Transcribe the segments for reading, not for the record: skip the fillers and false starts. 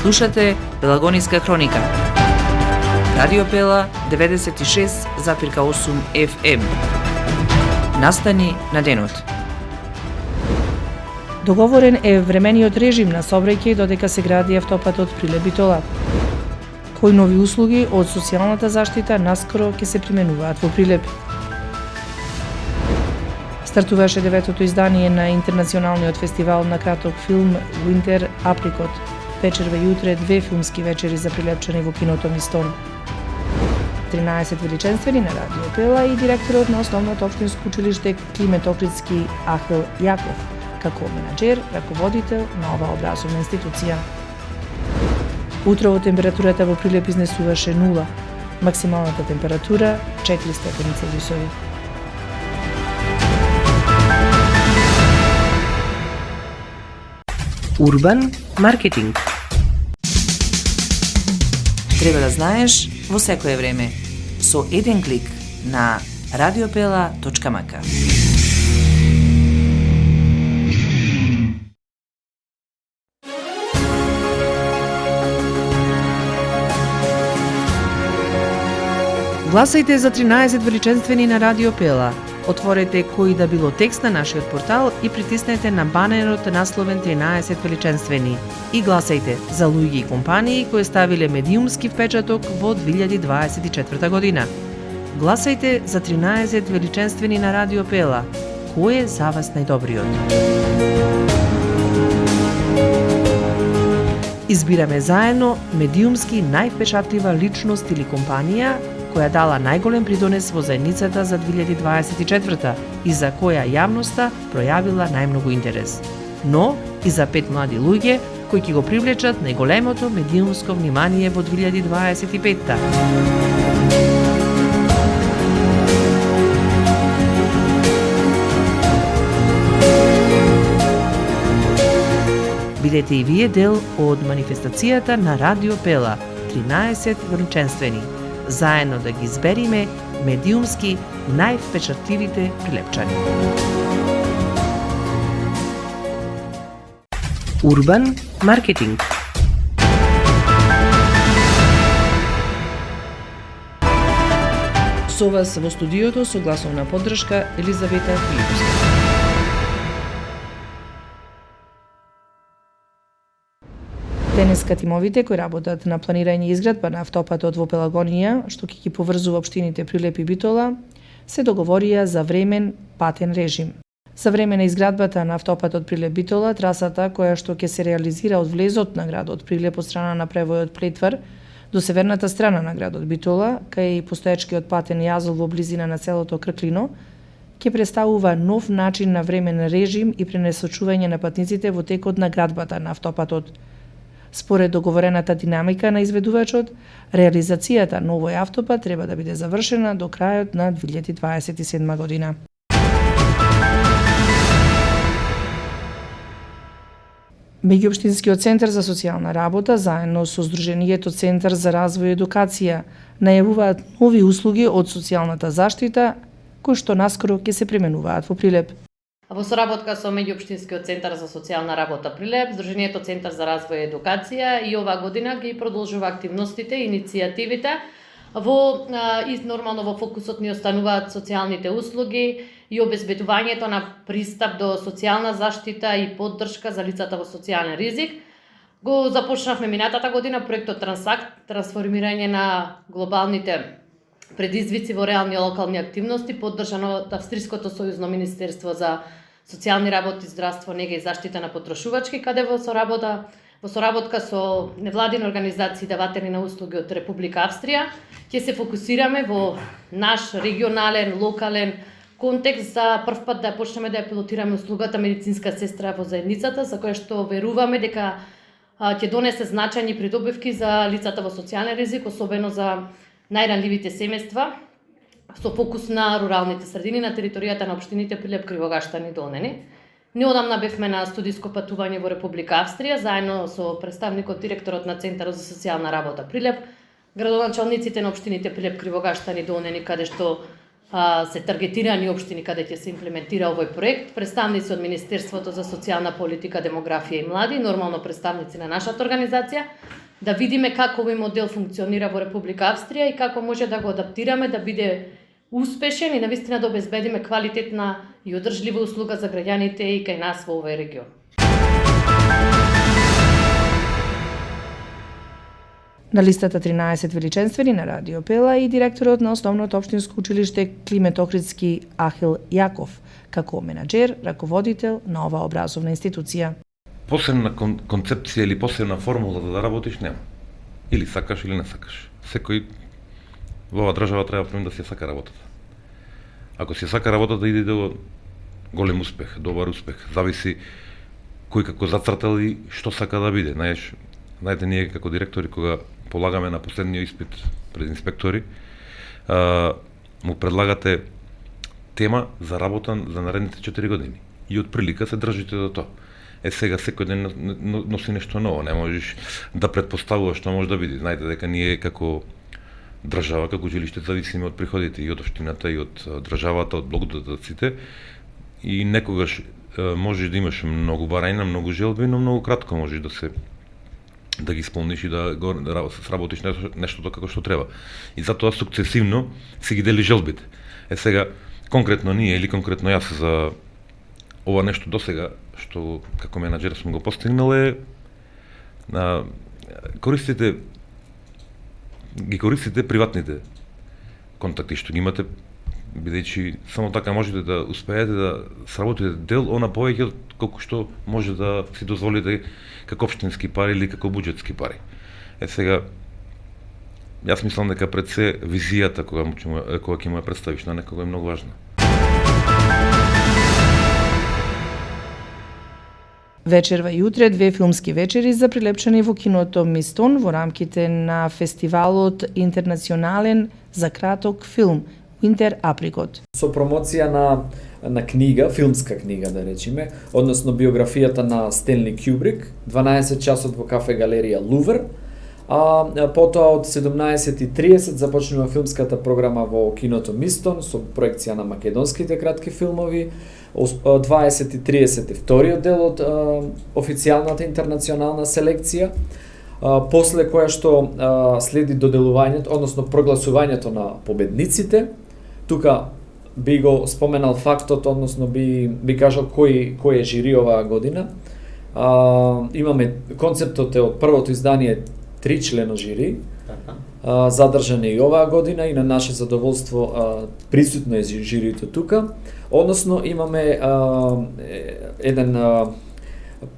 Слушате Пелагониска хроника. Радио Пела 96,8 FM. Настани на денот. Договорен е времениот режим на сообраќај додека се гради автопатот Прилеп-Битола. Кои нови услуги од социјалната заштита наскоро ќе се применуваат во Прилеп? Стартуваше деветото издание на интернационалниот фестивал на краток филм Winter Apricot. Вечерва и утре две филмски вечери за прилепчани во киното Мистон. 13 величенствени на Радио Пела и директорот на основното општинско училиште Климент Охридски Ахил Јаков, како менаџер, раководител на оваа образовна институција. Утрово температурата во Прилеп изнесуваше 0, максималната температура 4 степени Целзиусови. Урбан маркетинг. Треба да знаеш во секое време со еден клик на radiopela.mk. Гласајте за 13 величенствени на Радио Пела. Отворете кој да било текст на нашиот портал и притиснете на банерот насловен 13 величенствени. И гласајте за луѓе и компании кои ставиле медиумски впечаток во 2024 година. Гласајте за 13 величенствени на Радио Пела. Кој е за вас најдобриот? Избираме заедно медиумски највпечатлива личност или компанија која дала најголем придонес во заедницата за 2024 и за која јавноста пројавила најмногу интерес. Но и за 5 млади луѓе кои ќе го привлечат најголемото медиумско внимание во 2025-та. Бидете и вие дел од манифестацијата на Радио Пела 13 величенствени. Заедно да ги избериме медиумски највпечатливите прилепчани. Урбан маркетинг. Со вас во студиото со гласовна поддршка Елизавета Филиповска. Денеска тимовите кои работат на планирање и изградба на автопатот во Пелагонија, што ќе ги поврзува општините Прилеп и Битола, се договорија за времен патен режим. За време на изградбата на автопатот Прилеп-Битола, трасата која што ќе се реализира од влезот на градот Прилеп од страна на превојот Плетвар до северната страна на градот Битола, кај постоечкиот патен јазол во близина на селото Крклино, ќе представува нов начин на времен режим и пренесочување на патниците во текот на градбата на автопатот. Според договорената динамика на изведувачот, реализацијата на овој автопат треба да биде завршена до крајот на 2027 година. Меѓуопштинскиот центар за социјална работа заедно со Сдруженијето Центар за развој и едукација најавуваат нови услуги од социјалната заштита кои што наскоро ќе се применуваат во Прилеп. Во соработка со Меѓуопштинскиот центар за социјална работа Прилеп, Сдруженијето Центар за развој и едукација и оваа година ги продолжува активностите и иницијативите и нормално во фокусот ни остануваат социјалните услуги и обезбедувањето на пристап до социјална заштита и поддршка за лицата во социјален ризик. Го започнавме минатата година проектот Трансакт, трансформирање на глобалните предизвици во реални локални активности, поддржано од Австриското сојузно министерство за социјални работи, здравство, нега и заштита на потрошувачки, каде во соработка со невладини организации даватели на услуги од Република Австрија, ќе се фокусираме во наш регионален, локален контекст за прв пат да почнеме да ја пилотираме услугата медицинска сестра во заедницата, за која што веруваме дека ќе донесе значајни придобивки за лицата во социјален ризик, особено за најранливите семејства, со фокус на руралните средини на територијата на општините Прилеп, Кривогаштан и Долнени. Неодамна бевме на студиско патување во Република Австрија, заедно со представникот директорот на Центарот за социјална работа Прилеп, градоначалниците на општините Прилеп, Кривогаштан и Долнени, каде што се таргетирани општини каде ќе се имплементира овој проект, представници од Министерството за социјална политика, демографија и млади, нормално представници на нашата организација, да видиме како овој модел функционира во Република Австрија и како може да го адаптираме да биде успешен и навистина да обезбедиме квалитетна и одржлива услуга за граѓаните и кај нас во овој регион. На листата 13 величенствени на Радио Пела и директорот на Основното општинско училиште Климент Охридски Ахил Јаков, како менаџер, раководител на оваа образовна институција. Посебна концепција или посебна формула за да работиш нема. Или сакаш или не сакаш. Секој во оваа држава треба прво да си сака работата. Ако си сака работата, иде до голем успех, добар успех. Зависи кој како зацртал и што сака да биде. Знаете, ние како директори, кога полагаме на последниот испит пред инспектори, му предлагате тема за работа за наредните 4 години. И од прилика се држите до тоа. Сега секој ден носи нешто ново, не можеш да предпоставуваш што може да биде. Знаете дека ние како држава, како училиште, зависиме од приходите и од општината и од државата, од благодатоците, и некогаш можеш да имаш многу барања, многу желби, но многу кратко можеш да ги исполниш и да сработиш нештото како што треба. И затоа сукцесивно се ги дели желбите. Сега, конкретно ние или конкретно јас за ова нешто досега, што како менаџер сум го постигнал е користите приватните контакти што ги имате, бидејќи само така можете да успеете да сработите дел она повеќе колку што може да си дозволите како општински пари или како буџетски пари. Сега, јас мислам дека пред се визијата кога ќе му ја представиш на некого е многу важна. Вечерва и утре 2 филмски вечери за прилепчани во киното Мистон во рамките на фестивалот интернационален за краток филм Winter Apricot. Со промоција на книга, филмска книга да речеме, односно биографијата на Стенли Кјубрик, 12 часот во кафе галерија Лувр, а потоа од 17:30 започнува филмската програма во киното Мистон со проекција на македонските кратки филмови. 20:30 е вториот дел од официјалната интернационална селекција, после која што следи доделувањето, односно прогласувањето на победниците. Тука би го споменал фактот, односно би кажал кој е жири оваа година. Имаме концептот е од првото издание 3 члено жири, задржане и оваа година и на наше задоволство присутно е жирито тука. Односно имаме еден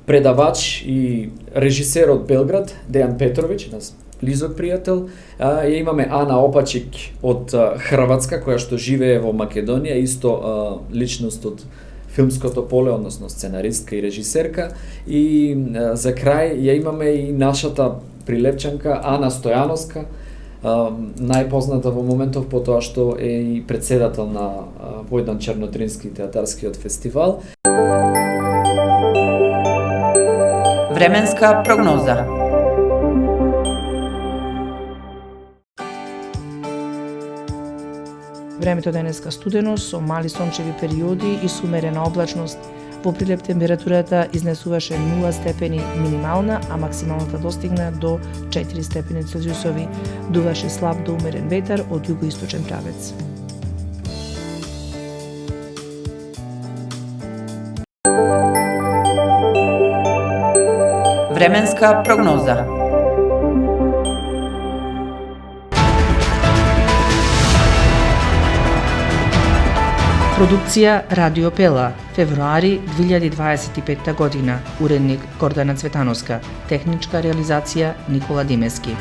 предавач и режисер од Белград, Дејан Петровиќ, нас близок пријател. Ја имаме Ана Опачик од Хрватска, која што живее во Македонија, исто личност од филмското поле, односно сценаристка и режисерка. И за крај ја имаме и нашата прилепчанка Ана Стојановска, најпозната во моментов по тоа што е и председател на Војдан Чернодрински театарскиот фестивал. Временска прогноза. Времето денеска студено со мали сончеви периоди и сумерена облачност. Во Прилеп температурата изнесуваше 0 степени минимална, а максималната достигна до 4 степени Целзиусови. Дуваше слаб до умерен ветар од југоисточен правец. Временска прогноза. Продукција Радио Пела, февруари 2025 година. Уредник Гордана Цветановска, техничка реализација Никола Димески.